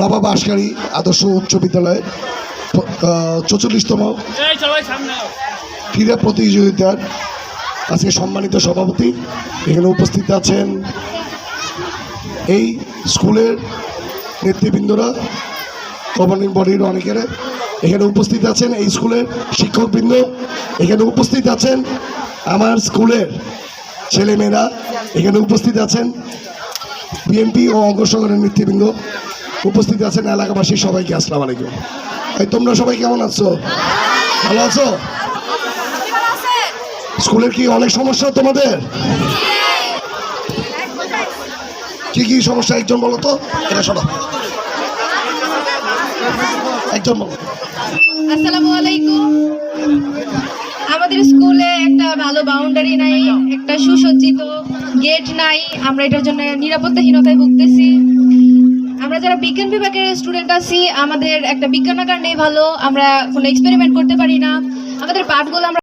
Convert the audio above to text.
নবাব আশকারী আদর্শ উচ্চ বিদ্যালয় 44তম ক্রীড়া প্রতিযোগিতার আজকে সম্মানিত সভাপতি। এখানে উপস্থিত আছেন এই স্কুলের নেতৃবৃন্দরা, গভর্নিং বডির অনেকেরা এখানে উপস্থিত আছেন, এই স্কুলের শিক্ষকবৃন্দ এখানে উপস্থিত আছেন, আমার স্কুলের ছেলেমেয়েরা এখানে উপস্থিত আছেন, বিএনপি ও অঙ্গ সংগঠনের নেতৃবৃন্দ উপস্থিত আছেন, এলাকাবাসী সবাইকে আসসালামু আলাইকুম। এই তোমরা সবাই কেমন আছো? ভালো আছো? স্কুলের কি অনেক সমস্যা তোমাদের? কি কি সমস্যা একজন বলো তো, এটা শোনো, একজন বলো। আসসালামু আলাইকুম। আমাদের স্কুলে একটা ভালো বাউন্ডারি নাই, একটা সুসজ্জিত গেট নাই। আমরা এটার জন্য নিরাপত্তাহীনতায় ভুগতেছি। আমরা যারা বিজ্ঞান বিভাগের স্টুডেন্ট আছি, আমাদের একটা বিজ্ঞানাগার নেই ভালো, আমরা কোনো এক্সপেরিমেন্ট করতে পারি না। আমাদের পাঠগুলো আমরা